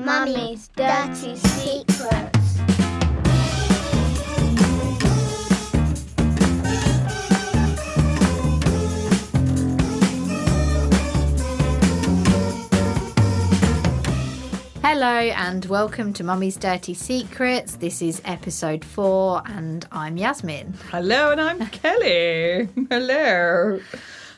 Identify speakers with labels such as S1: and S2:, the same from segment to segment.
S1: Mummy's Dirty Secrets.
S2: Hello and welcome to Mummy's Dirty Secrets. This is episode 4 and I'm Yasmin.
S3: Hello, and I'm Kelly. Hello.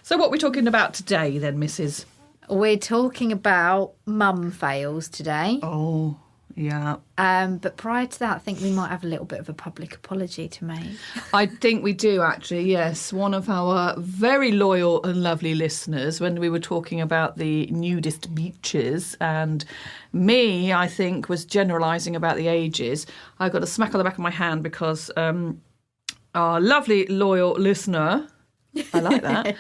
S3: So what are we talking about today then, Mrs.?
S2: We're talking about mum fails today.
S3: Oh, yeah.
S2: But prior to that, I think we might have a little bit of a public apology to make.
S3: I think we do, actually, yes. One of our very loyal and lovely listeners, when we were talking about the nudist beaches, and me, I think, was generalising about the ages, I got a smack on the back of my hand because our lovely loyal listener, I like that,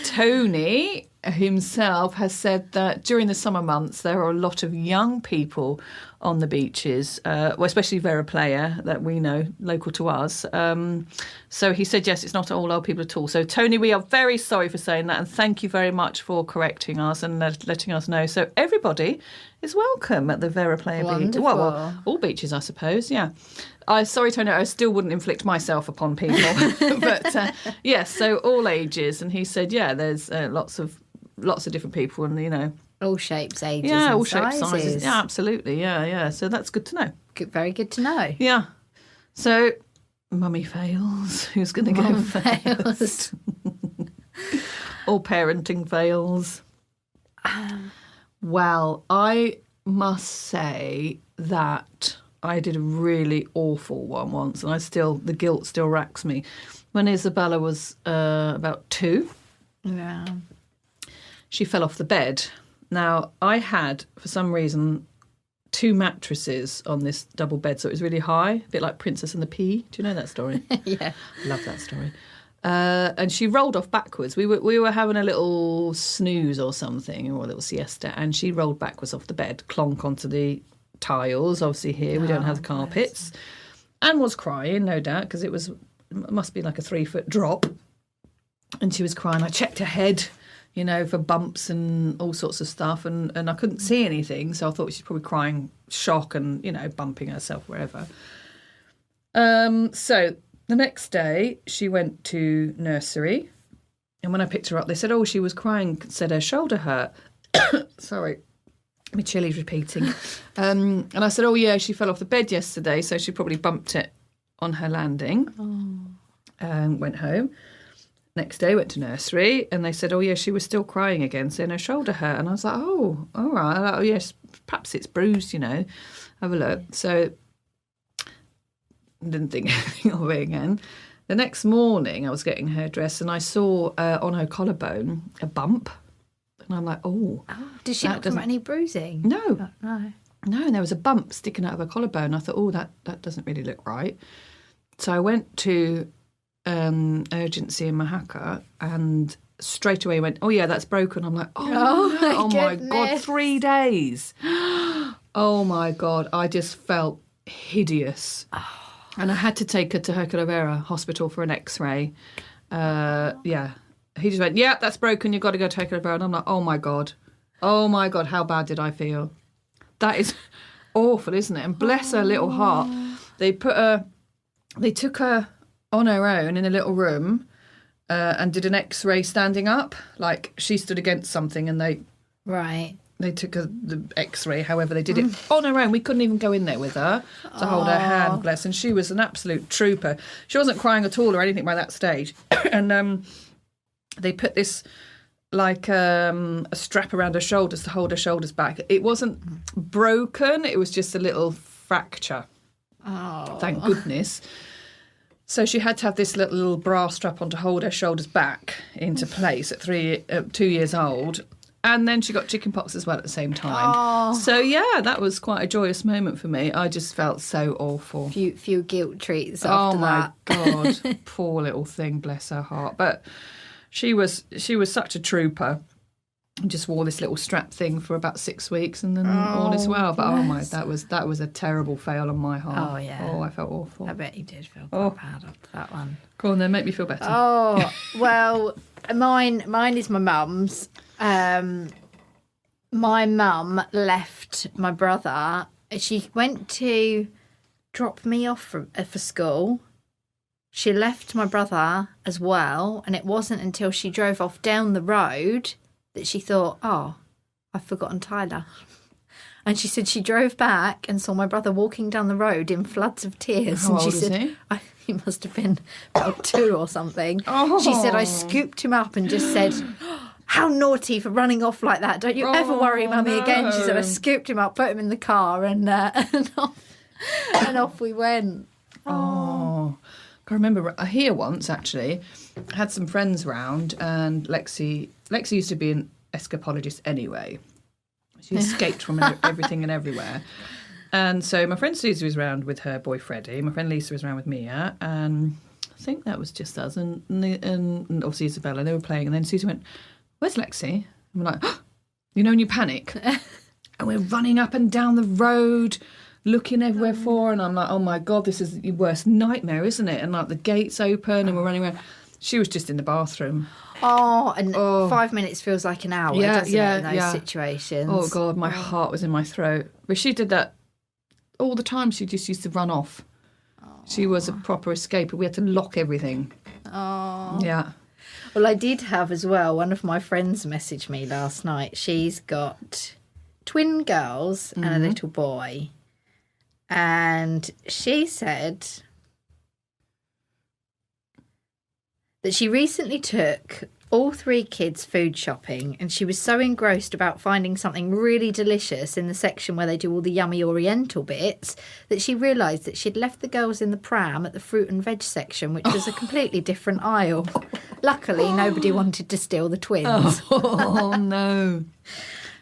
S3: Tony himself has said that during the summer months there are a lot of young people on the beaches, well, especially Vera Playa that we know, local to us. So he said, yes, it's not all old people at all. So, Tony, we are very sorry for saying that, and thank you very much for correcting us and letting us know. So everybody is welcome at the Vera Playa beach. Well, all beaches, I suppose, yeah. Sorry, Tony, I still wouldn't inflict myself upon people. But, yes, so all ages. And he said, yeah, there's lots of different people and, you know.
S2: All shapes, ages,
S3: yeah,
S2: and
S3: all
S2: sizes.
S3: shapes, sizes. Yeah, absolutely. Yeah. So that's good to know.
S2: Good, very good to know.
S3: Yeah. So, mummy fails. Who's going to go first? Or parenting fails. Well, I must say that I did a really awful one once, and the guilt still racks me. When Isabella was about 2,
S2: Yeah.
S3: she fell off the bed. Now, I had, for some reason, 2 mattresses on this double bed, so it was really high, a bit like Princess and the Pea. Do you know that story?
S2: Yeah.
S3: Love that story. And she rolled off backwards. We were having a little snooze or something, or a little siesta, and she rolled backwards off the bed, clonk onto the tiles. Obviously here we don't have the carpets, and was crying, no doubt, because it must be like a 3-foot drop, and she was crying. I checked her head, you know, for bumps and all sorts of stuff, and I couldn't see anything, so I thought she's probably crying shock and, you know, bumping herself wherever. So the next day she went to nursery, and when I picked her up, they said, oh, she was crying, said her shoulder hurt. Sorry, my chilli's repeating. And I said, oh yeah, she fell off the bed yesterday, so she probably bumped it on her landing. Went home. Next day, went to nursery, and they said, oh, yeah, she was still crying again, saying her shoulder hurt. And I was like, oh, all right. Oh, yes, perhaps it's bruised, you know. Have a look. So didn't think anything of it again. The next morning, I was getting her dressed, and I saw on her collarbone a bump. And I'm like, oh.
S2: Did she not come out any bruising?
S3: No.
S2: No.
S3: No, and there was a bump sticking out of her collarbone. I thought, oh, that doesn't really look right. So I went to urgency in Mahaka, and straight away went, oh yeah, that's broken. I'm like, oh my God, 3 days. Oh my God, I just felt hideous. And I had to take her to Hercule Vera Hospital for an X-ray. Yeah, he just went, yeah, that's broken, you've got to go to Hercule Vera. And I'm like, oh my God, how bad did I feel? That is awful, isn't it? And bless her little heart, they took her on her own in a little room and did an X-ray standing up. Like, she stood against something, and they took the X-ray, however they did it, on her own. We couldn't even go in there with her to hold her hand, bless. And she was an absolute trooper. She wasn't crying at all or anything by that stage. And they put this, like, a strap around her shoulders to hold her shoulders back. It wasn't broken. It was just a little fracture. Oh. Thank goodness. So she had to have this little bra strap on to hold her shoulders back into place at 2 years old. And then she got chickenpox as well at the same time. Oh. So, yeah, that was quite a joyous moment for me. I just felt so awful.
S2: Few guilt treats after that.
S3: Oh, my God. Poor little thing, bless her heart. But she was such a trooper. Just wore this little strap thing for about 6 weeks, and then all is well. But that was a terrible fail on my heart.
S2: Oh yeah.
S3: Oh, I felt awful.
S2: I bet you did feel quite bad after that one.
S3: Go on then, make me feel better.
S2: Oh well, mine is my mum's. my mum left my brother. She went to drop me off for school. She left my brother as well, and it wasn't until she drove off down the road that she thought, oh, I've forgotten Tyler. And she said she drove back and saw my brother walking down the road in floods of tears.
S3: How
S2: and she
S3: old is
S2: said,
S3: he?
S2: He must have been about 2 or something.
S3: Oh.
S2: She said, I scooped him up and just said, how naughty for running off like that. Don't you ever worry, Mummy, again. She said, I scooped him up, put him in the car, and off we went.
S3: Oh. I remember here once, actually, had some friends round, and Lexi used to be an escapologist anyway. She escaped from everything and everywhere. And so my friend Susie was round with her boy Freddie. My friend Lisa was round with Mia. And I think that was just us. And obviously Isabella, they were playing. And then Susie went, where's Lexi? And we're like, oh, you know when you panic? And we're running up and down the road, looking everywhere for her. And I'm like, oh my God, this is your worst nightmare, isn't it? And like the gates open and we're running around. She was just in the bathroom.
S2: Oh, and 5 minutes feels like an hour, doesn't it, in those situations?
S3: Oh, God, my heart was in my throat. But she did that all the time. She just used to run off. She was a proper escaper. We had to lock everything.
S2: Oh.
S3: Yeah.
S2: Well, I did have as well, one of my friends messaged me last night. She's got twin girls and a little boy. And she said that she recently took all 3 kids food shopping, and she was so engrossed about finding something really delicious in the section where they do all the yummy oriental bits that she realised that she'd left the girls in the pram at the fruit and veg section, which was a completely different aisle. Luckily, nobody wanted to steal the twins.
S3: Oh, no.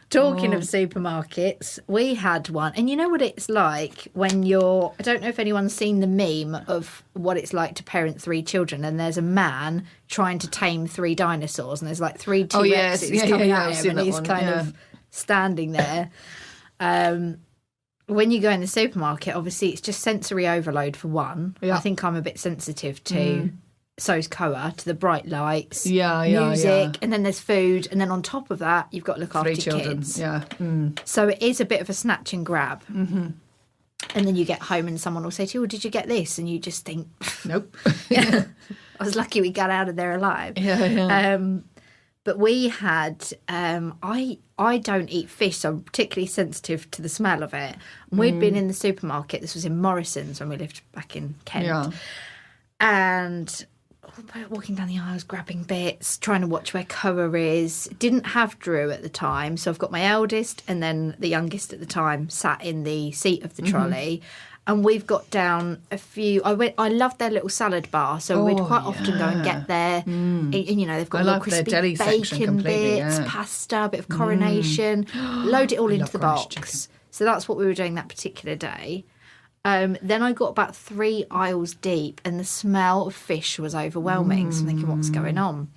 S2: Talking of supermarkets, we had one. And you know what it's like when you're... I don't know if anyone's seen the meme of what it's like to parent 3 children, and there's a man trying to tame 3 dinosaurs, and there's like 3 T-Rexes coming at him, and he's kind of standing there. When you go in the supermarket, obviously it's just sensory overload for one.
S3: Yeah.
S2: I think I'm a bit sensitive to... So's Koa, to the bright lights,
S3: music,
S2: and then there's food, and then on top of that, you've got to look
S3: 3
S2: after
S3: children.
S2: kids.
S3: Yeah.
S2: So it is a bit of a snatch and grab. Mm-hmm. And then you get home and someone will say to you, well, did you get this? And you just think,
S3: Nope.
S2: I was lucky we got out of there alive.
S3: Yeah.
S2: But we had, I don't eat fish, so I'm particularly sensitive to the smell of it. And we'd been in the supermarket, this was in Morrison's when we lived back in Kent.
S3: Yeah.
S2: And walking down the aisles, grabbing bits, trying to watch where Koa is. Didn't have Drew at the time, so I've got my eldest and then the youngest at the time sat in the seat of the trolley. And we've got down a few... I loved their little salad bar, so we'd quite often go and get their... And, you know, they've got little crispy
S3: their deli
S2: bacon bits, pasta, a bit of coronation. Load it all into the box.
S3: Chicken.
S2: So that's what we were doing that particular day. Then I got about 3 aisles deep and the smell of fish was overwhelming. So I'm thinking, what's going on?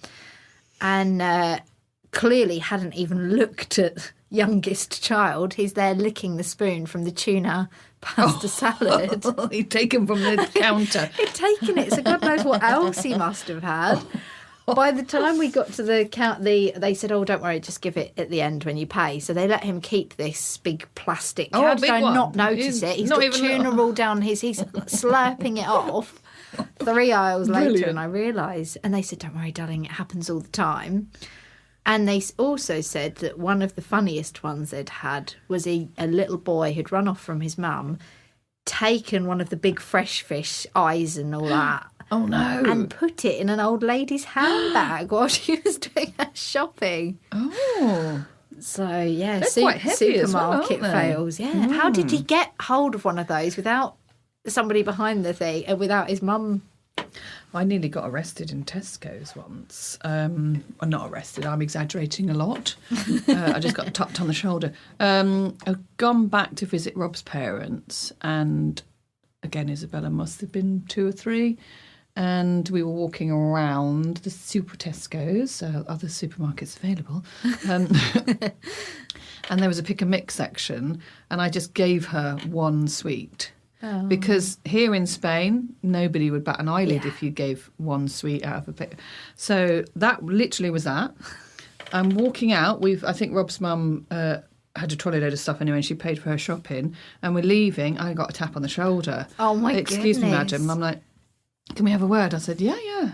S2: And clearly hadn't even looked at youngest child. He's there licking the spoon from the tuna pasta salad.
S3: He'd taken from the counter.
S2: He'd taken it, so God knows what else he must have had. By the time we got to the count, they said, "Oh, don't worry, just give it at the end when you pay." So they let him keep this big plastic. How did I not notice it? He's got tuna all down he's slurping it off. 3 aisles later, and I realised. And they said, "Don't worry, darling, it happens all the time." And they also said that one of the funniest ones they'd had was a little boy who'd run off from his mum, taken one of the big fresh fish eyes and all that.
S3: Oh, no.
S2: And put it in an old lady's handbag while she was doing her shopping.
S3: Oh.
S2: So, yeah,
S3: They're quite heavy as well,
S2: supermarket
S3: aren't they?
S2: fails. Yeah. How did he get hold of one of those without somebody behind the thing and without his mum?
S3: I nearly got arrested in Tesco's once. Well, not arrested, I'm exaggerating a lot. I just got tapped on the shoulder. I've gone back to visit Rob's parents, and again, Isabella must have been 2 or 3. And we were walking around the Super Tesco's, other supermarkets available. And there was a pick and mix section, and I just gave her 1 sweet. Oh. Because here in Spain, nobody would bat an eyelid if you gave 1 sweet out of a pick. So that literally was that. I'm walking out. I think Rob's mum had a trolley load of stuff anyway, and she paid for her shopping. And we're leaving. I got a tap on the shoulder.
S2: Oh, my
S3: Excuse me,
S2: goodness.
S3: madam. I'm like, can we have a word? I said, yeah.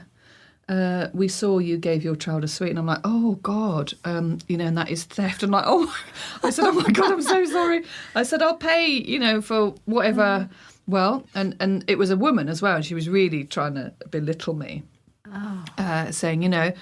S3: We saw you gave your child a sweet, and I'm like, oh God, and that is theft. I'm like, I said, oh my God, I'm so sorry. I said, I'll pay, for whatever. Well, and it was a woman as well, and she was really trying to belittle me. Saying,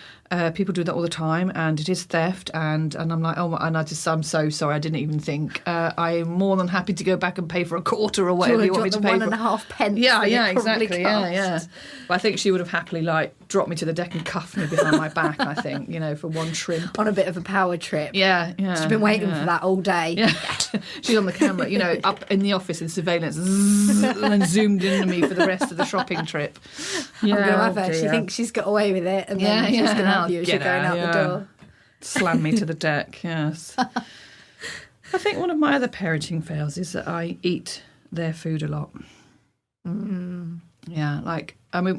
S3: people do that all the time, and it is theft, and I'm like, I'm so sorry, I didn't even think. I'm more than happy to go back and pay for a quarter or whatever you want me to pay for.
S2: 1.5 pence.
S3: Yeah, exactly. Yeah. But I think she would have happily dropped me to the deck and cuffed me behind my back. I think, for one shrimp.
S2: On a bit of a power trip.
S3: Yeah.
S2: She's been waiting for that all day.
S3: Yeah. She's on the camera, up in the office in surveillance, and then zoomed into me for the rest of the shopping trip. Yeah,
S2: I'm going to have her. She thinks she's got away with it, and then she's going to have you as you're going out the door.
S3: Slam me to the deck, yes. I think one of my other parenting fails is that I eat their food a lot. Yeah,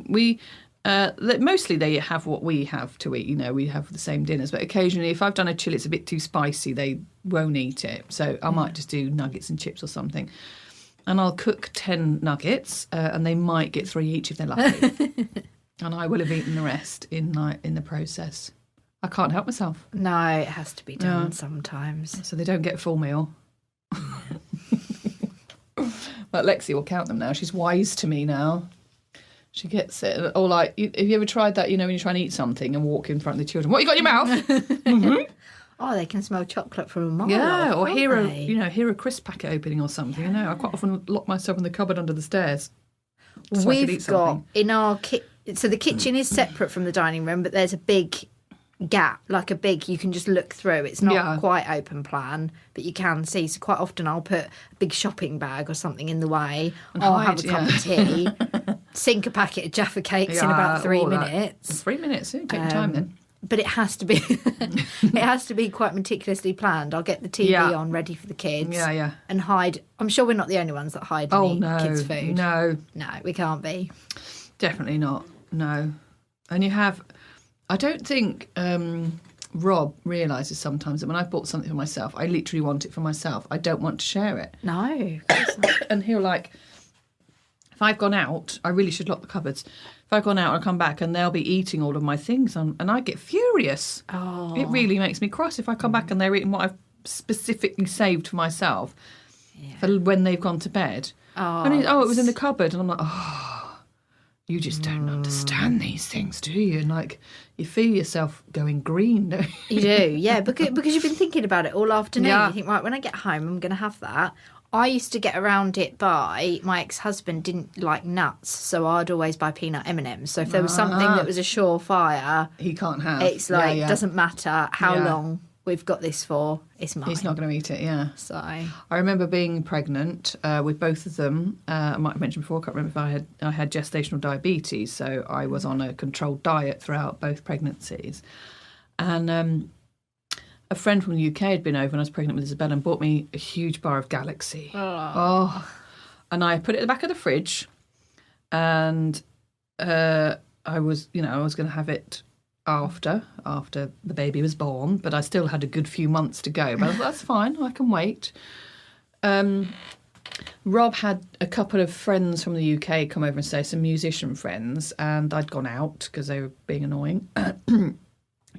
S3: we... mostly they have what we have to eat. We have the same dinners. But occasionally, if I've done a chili, it's a bit too spicy, they won't eat it. So I might just do nuggets and chips or something. And I'll cook 10 nuggets, and they might get 3 each if they're lucky. And I will have eaten the rest in the process. I can't help myself.
S2: No, it has to be done sometimes.
S3: So they don't get a full meal. But Lexi will count them now. She's wise to me now. She gets it. Or have you ever tried that, when you're trying to eat something and walk in front of the children? What you got in your mouth? Mm-hmm.
S2: Oh, they can smell chocolate from a mile
S3: Yeah,
S2: off,
S3: or hear
S2: they?
S3: a crisp packet opening or something. I quite often lock myself in the cupboard under the stairs.
S2: We've got in our so the kitchen is separate from the dining room, but there's a big gap, you can just look through. It's not quite open plan, but you can see. So quite often I'll put a big shopping bag or something in the way. I'll have a cup of tea, sink a packet of Jaffa cakes in about 3 minutes.
S3: 3 minutes, take your time then.
S2: But it has to be quite meticulously planned. I'll get the TV on ready for the kids.
S3: Yeah.
S2: And hide. I'm sure we're not the only ones that hide and eat kids' food.
S3: No,
S2: we can't be.
S3: Definitely not. No. And you have... I don't think Rob realises sometimes that when I've bought something for myself, I literally want it for myself. I don't want to share it.
S2: No, of course not.
S3: And he'll if I've gone out, I really should lock the cupboards. If I've gone out and I come back and they'll be eating all of my things and I get furious.
S2: Oh.
S3: It really makes me cross if I come back and they're eating what I've specifically saved for myself for when they've gone to bed. And it was in the cupboard. And I'm like, you just don't understand these things, do you? And you feel yourself going green, don't you?
S2: You do, yeah, because you've been thinking about it all afternoon.
S3: Yeah.
S2: You think, right, when I get home, I'm going to have that. I used to get around it by my ex-husband didn't like nuts, so I'd always buy peanut M&Ms. So if there was something that was a surefire,
S3: he can't have.
S2: It's doesn't matter how long we've got this for, it's mine.
S3: He's not going to eat it, yeah.
S2: So
S3: I remember being pregnant with both of them. I might have mentioned before, I can't remember if I had gestational diabetes, so I was on a controlled diet throughout both pregnancies. And a friend from the UK had been over when I was pregnant with Isabella and bought me a huge bar of Galaxy. Oh. And I put it at the back of the fridge, and I was going to have it after the baby was born, but I still had a good few months to go. But I thought, that's fine, I can wait. Rob had a couple of friends from the UK come over and stay, some musician friends, and I'd gone out because they were being annoying.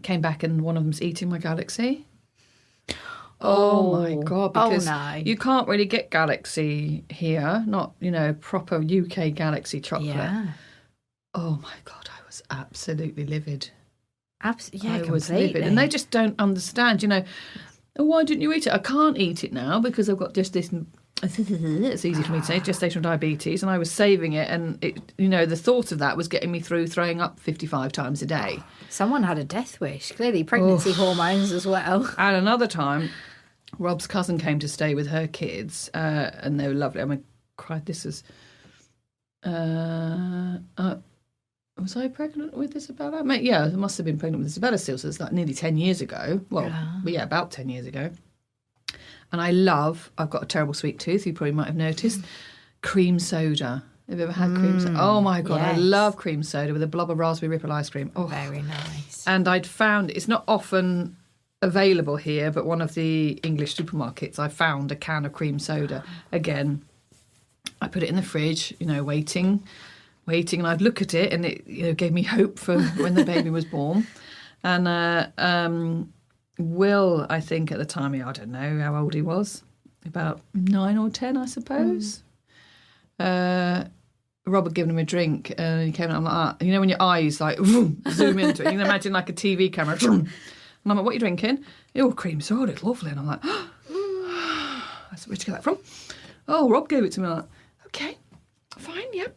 S3: Came back and one of them's eating my Galaxy. Oh my God, because you can't really get Galaxy here, not, proper UK Galaxy chocolate.
S2: Yeah.
S3: Oh my God, I was absolutely livid.
S2: Completely.
S3: I was livid. And they just don't understand, why didn't you eat it? I can't eat it now because I've got just this, it's easy for me to say, gestational diabetes, and I was saving it, and it, the thought of that was getting me through throwing up 55 times a day.
S2: Someone had a death wish, clearly pregnancy hormones as well.
S3: And another time, Rob's cousin came to stay with her kids, and they were lovely. I cried. This is... was I pregnant with Isabella? I must have been pregnant with Isabella still, so it's nearly 10 years ago. Well, about 10 years ago. And I've got a terrible sweet tooth, you probably might have noticed, cream soda. Have you ever had cream soda? Oh my God, yes. I love cream soda with a blob of raspberry ripple ice cream. Oh,
S2: very nice.
S3: And I'd found it's not often available here, but one of the English supermarkets, I found a can of cream soda. Again, I put it in the fridge, waiting, and I'd look at it, and it gave me hope for when the baby was born. And Will, I think at the time, I don't know how old he was, about 9 or 10, I suppose. Rob had given him a drink, and he came out like that. When your eyes like zoom into it, you can imagine like a TV camera. And I'm like, "What are you drinking?" "Oh, cream soda, it's lovely." And I'm like, I said, "Where'd you get that from?" "Oh, Rob gave it to me." I'm like, "Okay, fine, yeah.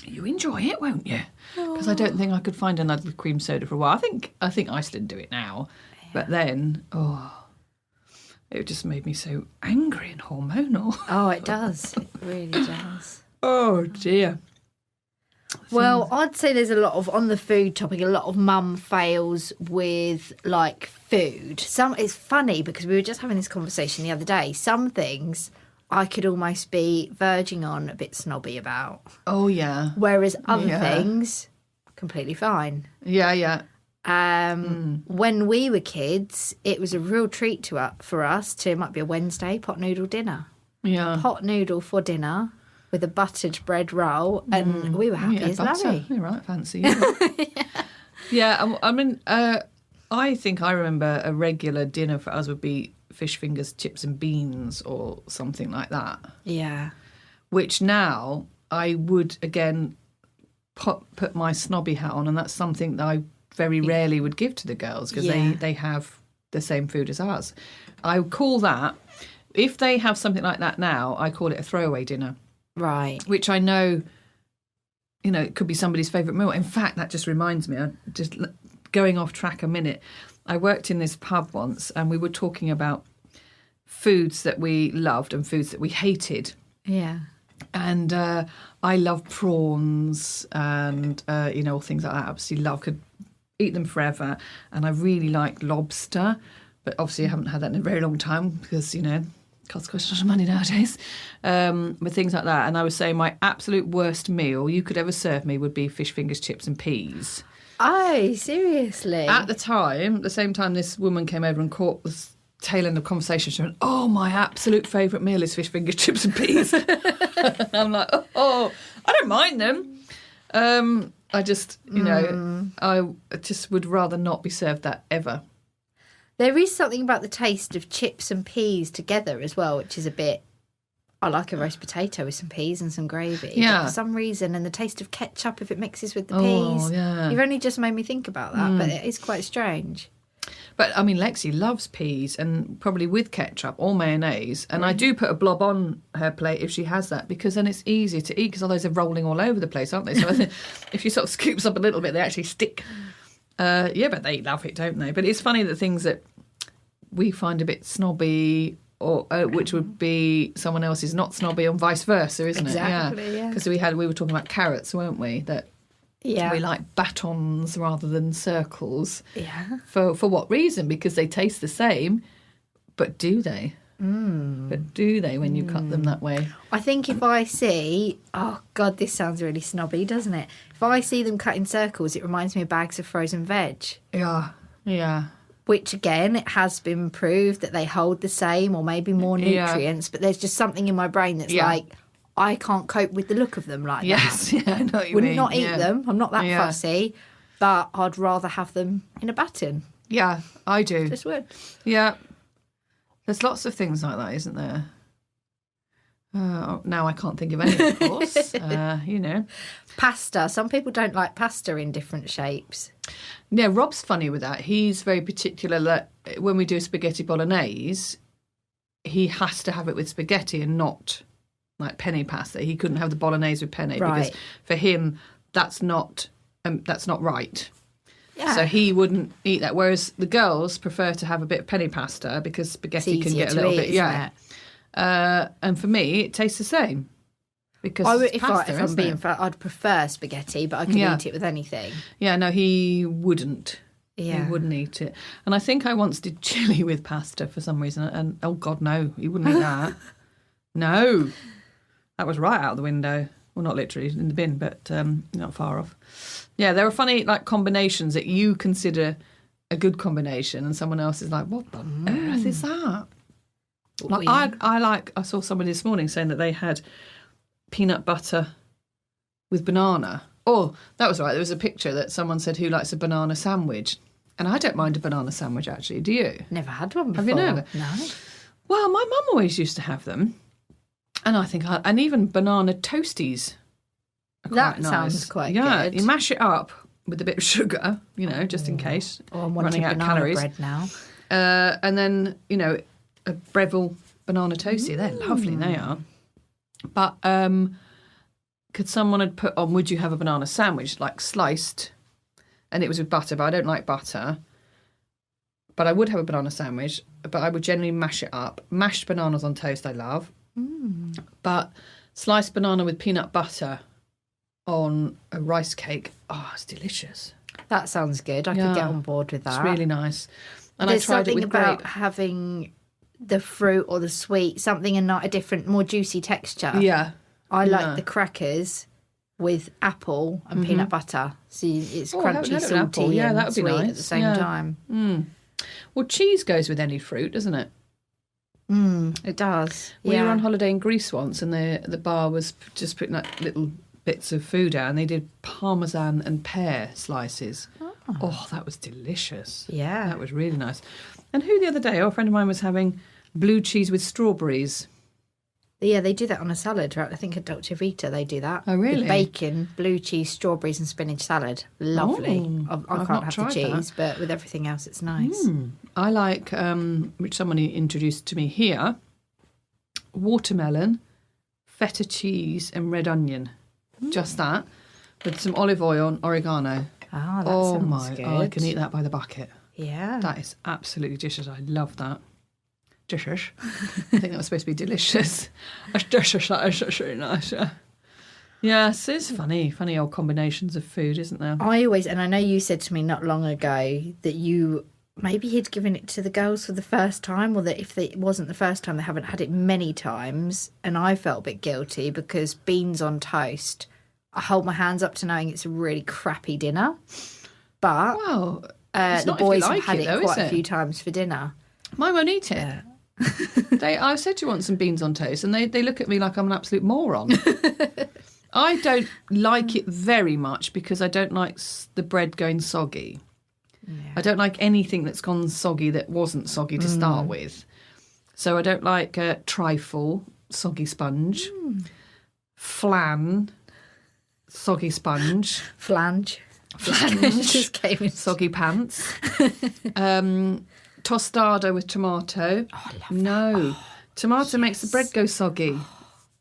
S3: You enjoy it, won't you?" Because I don't think I could find another cream soda for a while. I think Iceland do it now, but then it just made me so angry and hormonal.
S2: Oh, it does. It really does.
S3: Oh dear.
S2: Well, I'd say there's a lot of, on the food topic, a lot of mum fails with like food. It's funny because we were just having this conversation the other day. Some things I could almost be verging on a bit snobby about.
S3: Oh yeah.
S2: Whereas other things, completely fine.
S3: Yeah.
S2: When we were kids, it was a real treat for us to, it might be a Wednesday, pot noodle dinner.
S3: Yeah.
S2: Pot noodle for dinner with a buttered bread roll, and we were happy as Larry.
S3: You're right, fancy. Yeah, I mean, I think I remember a regular dinner for us would be fish fingers, chips and beans or something like that.
S2: Yeah.
S3: Which now I would, again, put my snobby hat on, and that's something that I very rarely would give to the girls because they have the same food as ours. I would call that, if they have something like that now, I call it a throwaway dinner.
S2: Right.
S3: Which I know, it could be somebody's favourite meal. In fact, that just reminds me, just going off track a minute, I worked in this pub once and we were talking about foods that we loved and foods that we hated.
S2: Yeah.
S3: And I love prawns and, all things like that. Absolutely love, could eat them forever. And I really like lobster, but obviously I haven't had that in a very long time because, costs quite a lot of money nowadays, with things like that. And I was saying my absolute worst meal you could ever serve me would be fish fingers, chips and peas.
S2: Oh, seriously?
S3: At the same time this woman came over and caught the tail end of conversation. She went, "Oh, my absolute favourite meal is fish fingers, chips and peas." I'm like, I don't mind them. I just, I just would rather not be served that ever.
S2: There is something about the taste of chips and peas together as well, which is a bit... I like a roast potato with some peas and some gravy.
S3: Yeah.
S2: But for some reason, and the taste of ketchup if it mixes with the
S3: Oh,
S2: peas.
S3: yeah.
S2: You've only just made me think about that, but it is quite strange.
S3: But, I mean, Lexi loves peas and probably with ketchup or mayonnaise. And I do put a blob on her plate if she has that because then it's easier to eat because otherwise they're rolling all over the place, aren't they? So I think if she sort of scoops up a little bit, they actually stick. But they love it, don't they? But it's funny that things that we find a bit snobby or which would be someone else is not snobby and vice versa, isn't
S2: Exactly,
S3: it?
S2: yeah.
S3: Because we were talking about carrots, weren't we? That we like batons rather than circles.
S2: Yeah.
S3: For what reason? Because they taste the same, but do they? But do they when you cut them that way?
S2: I think if I see... Oh, God, this sounds really snobby, doesn't it? If I see them cut in circles, it reminds me of bags of frozen veg.
S3: Yeah.
S2: Which, again, it has been proved that they hold the same or maybe more nutrients, but there's just something in my brain that's like, I can't cope with the look of them like that.
S3: Yes, yeah, I know what you
S2: Would
S3: mean.
S2: not eat them. I'm not that fussy, but I'd rather have them in a baton.
S3: Yeah, I do.
S2: Just would.
S3: Yeah. There's lots of things like that, isn't there? Now I can't think of any, of course.
S2: Pasta. Some people don't like pasta in different shapes.
S3: Yeah, Rob's funny with that. He's very particular that when we do spaghetti bolognese, he has to have it with spaghetti and not like penne pasta. He couldn't have the bolognese with penne because for him that's not right.
S2: Yeah.
S3: So he wouldn't eat that. Whereas the girls prefer to have a bit of penne pasta because spaghetti can get a little bit, and for me, it tastes the same because
S2: if
S3: pasta,
S2: I'm being fair, I'd prefer spaghetti, but I could eat it with anything.
S3: Yeah, no, he wouldn't.
S2: Yeah.
S3: He wouldn't eat it. And I think I once did chili with pasta for some reason, and oh God, no, he wouldn't eat that. No, that was right out the window. Well, not literally in the bin, but not far off. Yeah, there are funny like combinations that you consider a good combination, and someone else is like, what the earth is that? Like
S2: Weird.
S3: I saw somebody this morning saying that they had peanut butter with banana. Oh, that was right. There was a picture that someone said, who likes a banana sandwich? And I don't mind a banana sandwich, actually. Do you?
S2: Never had one before.
S3: Have you never?
S2: No.
S3: Well, my mum always used to have them. And I think, and even banana toasties are
S2: That
S3: quite nice.
S2: sounds quite
S3: yeah,
S2: good.
S3: you mash it up with a bit of sugar, just in case.
S2: Oh, I'm
S3: running
S2: wanting
S3: out of
S2: banana
S3: calories.
S2: bread now.
S3: And then, a Breville banana toasty. They're lovely, they are. But could someone have put on, would you have a banana sandwich, like sliced, and it was with butter, but I don't like butter. But I would have a banana sandwich, but I would generally mash it up. Mashed bananas on toast I love. But sliced banana with peanut butter on a rice cake, it's delicious.
S2: That sounds good. I could get on board with that.
S3: It's really nice. And
S2: There's
S3: I tried it
S2: something
S3: with
S2: about
S3: grape.
S2: having the fruit or the sweet, something in a different, more juicy texture.
S3: Yeah.
S2: I
S3: Yeah.
S2: like the crackers with apple and peanut butter. So it's
S3: Oh, I haven't
S2: crunchy,
S3: had it with apple.
S2: salty,
S3: Yeah,
S2: and
S3: that would be
S2: sweet
S3: nice.
S2: at the same
S3: Yeah.
S2: time.
S3: Well, cheese goes with any fruit, doesn't it?
S2: It does.
S3: We were on holiday in Greece once, and the bar was just putting like little bits of food out, and they did parmesan and pear slices. Oh, that was delicious.
S2: Yeah.
S3: That was really nice. And who the other day, a friend of mine was having blue cheese with strawberries.
S2: Yeah, they do that on a salad, right? I think at Dolce Vita they do that.
S3: Oh, really?
S2: With bacon, blue cheese, strawberries and spinach salad. Lovely.
S3: Oh,
S2: I
S3: I've
S2: can't
S3: not
S2: have the
S3: tried
S2: cheese,
S3: that.
S2: but with everything else it's nice.
S3: I like, which somebody introduced to me here, watermelon, feta cheese and red onion. Just that, with some olive oil and oregano.
S2: Oh, that
S3: Oh
S2: sounds
S3: my,
S2: good.
S3: I can eat that by the bucket.
S2: Yeah.
S3: That is absolutely delicious. I love that. Delicious. I think that was supposed to be delicious. That's delicious. That is that's really nice. Yeah. Yes, it's funny old combinations of food, isn't there?
S2: I always, and I know you said to me not long ago that you maybe had given it to the girls for the first time, or that if it wasn't the first time, they haven't had it many times. And I felt a bit guilty because beans on toast, I hold my hands up to knowing it's a really crappy dinner. But
S3: Well, it's
S2: the
S3: not if you
S2: boys
S3: like
S2: have had
S3: it,
S2: it
S3: though,
S2: quite
S3: is
S2: a
S3: it?
S2: few times for dinner.
S3: Mine won't eat it. I said, do you want some beans on toast? And they look at me like I'm an absolute moron. I don't like it very much because I don't like the bread going soggy.
S2: Yeah.
S3: I don't like anything that's gone soggy that wasn't soggy to start with. So I don't like trifle, soggy sponge, flan, soggy sponge,
S2: Flange.
S3: Flange.
S2: Just came in.
S3: soggy pants, tostada with tomato. Oh, I love no, tomato makes the bread go soggy.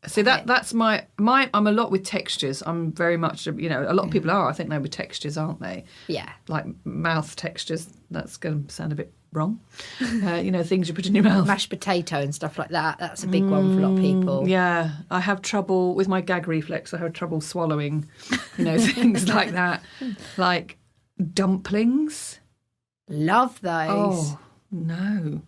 S3: See that's my I'm a lot with textures. I'm very much a lot of people are. I think they're with textures, aren't they?
S2: Yeah.
S3: Like mouth textures. That's going to sound a bit wrong. Things you put in your mouth.
S2: Mashed potato and stuff like that. That's a big one for a lot of people.
S3: Yeah, I have trouble with my gag reflex. I have trouble swallowing, things like that, like dumplings.
S2: Love those.
S3: Oh no.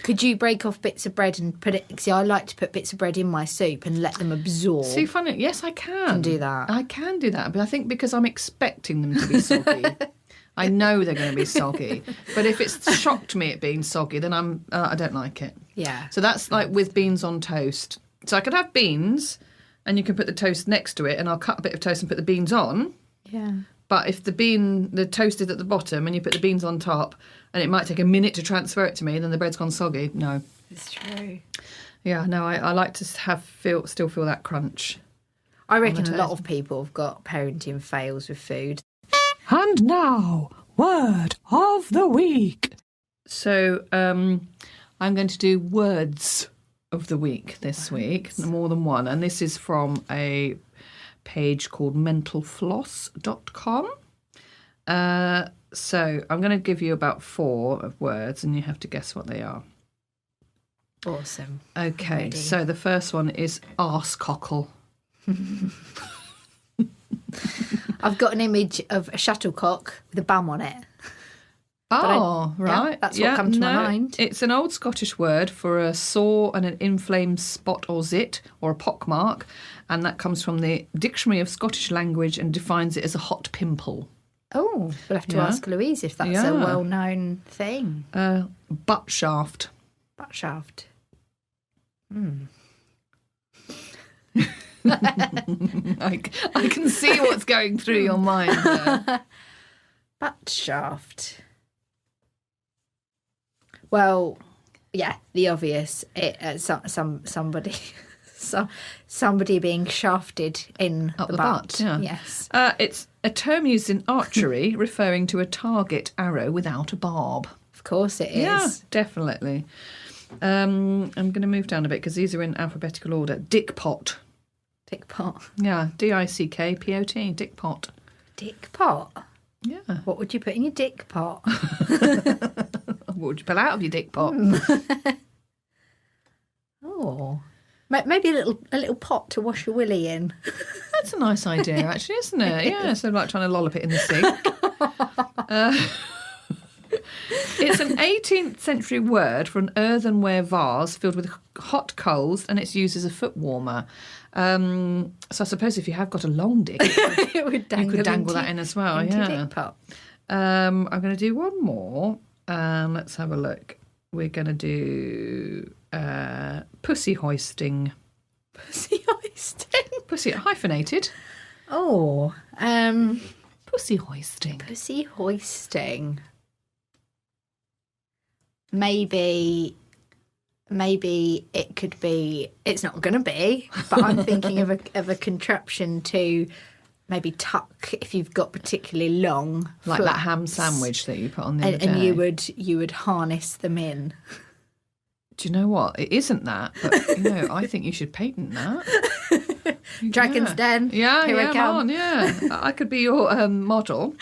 S2: Could you break off bits of bread and put it? See, I like to put bits of bread in my soup and let them absorb.
S3: See, funny. Yes, I can
S2: do that.
S3: I can do that, but I think because I'm expecting them to be soggy. I know they're going to be soggy. But if it's shocked me at being soggy, then I don't like it.
S2: Yeah.
S3: So that's like with beans on toast. So I could have beans, and you can put the toast next to it, and I'll cut a bit of toast and put the beans on.
S2: Yeah.
S3: But if the toast is at the bottom and you put the beans on top, and it might take a minute to transfer it to me, then the bread's gone soggy. No.
S2: It's true.
S3: Yeah, no, I like to still feel that crunch.
S2: I reckon a
S3: toast.
S2: lot of people have got parenting fails with food.
S4: And now, word of the week.
S3: So I'm going to do words of the week this week, more than one. And this is from a page called mentalfloss.com. So I'm going to give you about 4 of words and you have to guess what they are.
S2: Awesome.
S3: Okay,
S2: Ready.
S3: so the first one is arsecockle.
S2: I've got an image of a shuttlecock with a bum on it.
S3: Oh, right.
S2: yeah, that's what come to my mind.
S3: It's an old Scottish word for a sore and an inflamed spot or zit or a pockmark, and that comes from the Dictionary of Scottish Language and defines it as a hot pimple.
S2: Oh, we'll have to
S3: Yeah.
S2: ask Louise if that's
S3: Yeah.
S2: a well-known thing.
S3: Butt shaft.
S2: Butt shaft.
S3: I can see what's going through your mind there.
S2: Butt shaft. Well, yeah, the obvious. Somebody, somebody being shafted in
S3: Up
S2: the
S3: the
S2: butt.
S3: butt, yeah.
S2: Yes.
S3: It's a term used in archery referring to a target arrow without a barb.
S2: Of course it is.
S3: Yeah, definitely. I'm going to move down a bit because these are in alphabetical order. Dick pot.
S2: Dick pot.
S3: Yeah, Dickpot. Dick pot.
S2: Dick pot.
S3: Yeah.
S2: What would you put in your dick pot?
S3: What would you pull out of your dick pot?
S2: Oh, maybe a little pot to wash your willy in.
S3: That's a nice idea, actually, isn't it? Yeah, so like trying to lollop it in the sink. It's an 18th century word for an earthenware vase filled with hot coals, and it's used as a foot warmer. So I suppose if you have got a long dick,
S2: It would
S3: you could dangle that in as well.
S2: into
S3: Yeah.
S2: dick pot.
S3: I'm going to do one more. Let's have a look. We're going to do pussy hoisting.
S2: Pussy hoisting.
S3: Pussy hyphenated.
S2: Oh,
S3: Pussy hoisting.
S2: pussy hoisting. Maybe it could be. It's not going to be, but I'm thinking of a contraption to maybe tuck if you've got particularly long,
S3: Like that
S2: flaps.
S3: ham sandwich that you put on the other
S2: and
S3: day.
S2: you would harness them in.
S3: Do you know what? It isn't that, but I think you should patent that.
S2: Dragon's Den.
S3: Yeah,
S2: Here I
S3: yeah,
S2: come.
S3: on, yeah. I could be your model.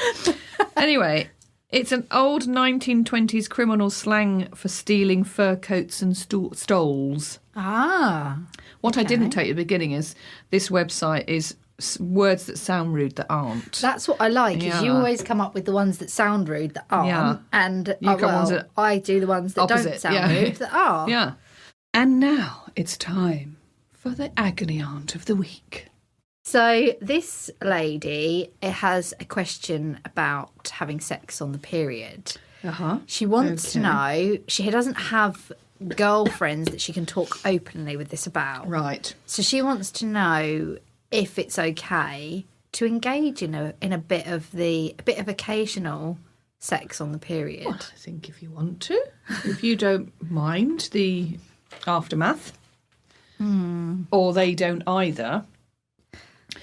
S3: Anyway, it's an old 1920s criminal slang for stealing fur coats and stoles.
S2: Ah,
S3: What I didn't tell you at the beginning is this website is words that sound rude that aren't.
S2: that's what I like. Is you
S3: Yeah.
S2: always come up with the ones that sound rude that aren't,
S3: Yeah.
S2: and
S3: You got ones that-
S2: I do the ones that don't
S3: Opposite,
S2: sound
S3: yeah.
S2: rude that are.
S3: Yeah. And now it's time for the agony aunt of the week.
S2: So this lady has a question about having sex on the period.
S3: Uh-huh.
S2: She wants to
S3: Okay.
S2: know. She doesn't have girlfriends that she can talk openly with this about.
S3: Right.
S2: So she wants to know if it's okay to engage in a bit of occasional sex on the period.
S3: I think if you want to, if you don't mind the aftermath, or they don't either.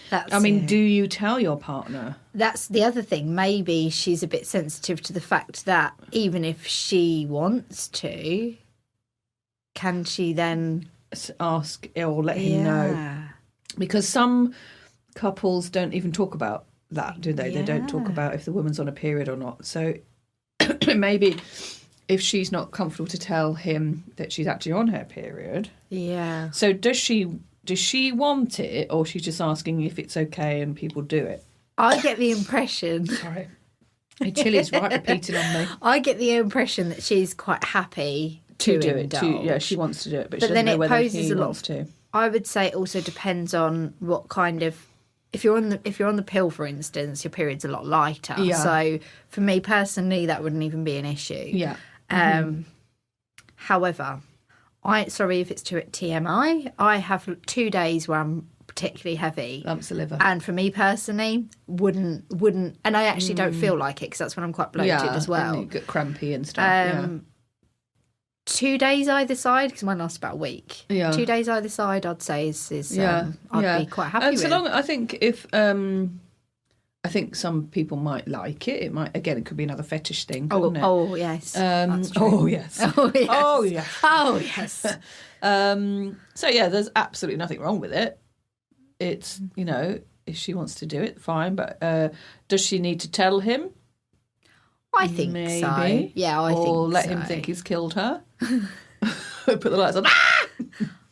S2: That's
S3: I mean,
S2: it.
S3: do you tell your partner?
S2: That's the other thing. Maybe she's a bit sensitive to the fact that even if she wants to, can she then
S3: Ask or let him know? Because some couples don't even talk about that, do they? They don't talk about if the woman's on a period or not. So maybe if she's not comfortable to tell him that she's actually on her period.
S2: Yeah.
S3: So does she want it, or she's just asking if it's okay and people do it?
S2: I get the impression.
S3: Sorry. Hey, Chili's right repeating on me.
S2: I get the impression that she's quite happy to
S3: Do it.
S2: indulge.
S3: Yeah, she wants to do it, but
S2: But
S3: she doesn't
S2: then
S3: know
S2: it
S3: whether
S2: poses
S3: he
S2: a lot
S3: wants to.
S2: I would say it also depends on what kind of. If you're on the pill, for instance, your period's a lot lighter.
S3: Yeah.
S2: So for me personally, that wouldn't even be an issue.
S3: Yeah.
S2: However, sorry if it's too TMI. I have 2 days where I'm particularly heavy,
S3: Lumps of liver.
S2: and for me personally, wouldn't, and I actually don't feel like it because that's when I'm quite bloated as
S3: and
S2: well.
S3: you get crampy and stuff.
S2: 2 days either side because mine lasts about a week.
S3: Yeah.
S2: 2 days either side, I'd say is
S3: Yeah,
S2: I'd be quite happy
S3: so
S2: with.
S3: long, I think if I think some people might like it. It might again. It could be another fetish thing. Couldn't it?
S2: Oh yes. That's true.
S3: Oh yes.
S2: Oh yes.
S3: Oh yes.
S2: Oh yes.
S3: So yeah, there's absolutely nothing wrong with it. It's if she wants to do it, fine. But does she need to tell him?
S2: I think so.
S3: Maybe.
S2: Yeah, I think
S3: Or let
S2: so.
S3: him think he's killed her. Put the lights on. Ah!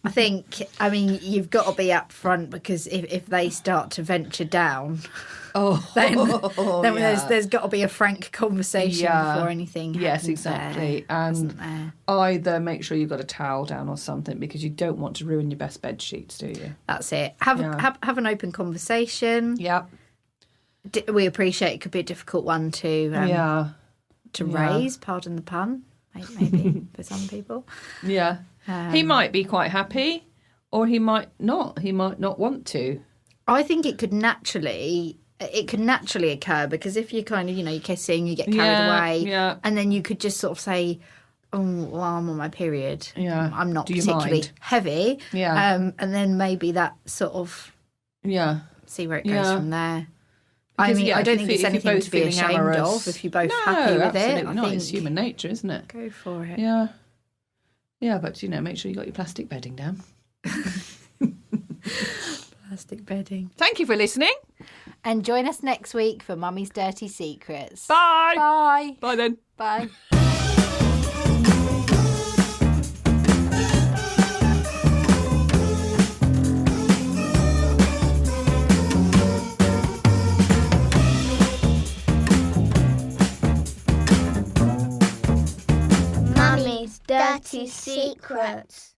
S2: I think. I mean, you've got to be upfront because if they start to venture down, then
S3: yeah.
S2: there's got to be a frank conversation
S3: Yeah.
S2: before anything.
S3: Yes,
S2: happens
S3: exactly.
S2: there, isn't
S3: And
S2: there?
S3: either make sure you've got a towel down or something because you don't want to ruin your best bed sheets, do you?
S2: That's it. Have an open conversation.
S3: Yeah.
S2: we appreciate it could be a difficult one to
S3: Yeah.
S2: raise. Pardon the pun, maybe for some people.
S3: Yeah. He might be quite happy, or he might not. He might not want to.
S2: I think it could naturally occur, because if you're kind of, you're kissing, you get carried away, and then you could just sort of say, "Oh, well, I'm on my period.
S3: Yeah.
S2: I'm not
S3: Do you
S2: particularly
S3: mind?"
S2: heavy."
S3: Yeah.
S2: And then maybe that sort of see where it goes from there. I
S3: Because,
S2: mean, I
S3: if
S2: don't
S3: you
S2: think
S3: feel-
S2: it's
S3: if you're
S2: anything
S3: both
S2: to be
S3: feeling
S2: ashamed
S3: amorous-
S2: of if you're both
S3: No,
S2: happy with
S3: absolutely
S2: it. I
S3: not.
S2: think
S3: It's human nature, isn't it?
S2: go for it.
S3: Yeah. Yeah, but make sure you got your plastic bedding down.
S2: Plastic bedding.
S3: Thank you for listening.
S2: And join us next week for Mummy's Dirty Secrets.
S3: Bye.
S2: Bye.
S3: Bye then.
S2: Bye.
S1: Mummy's Dirty Secrets.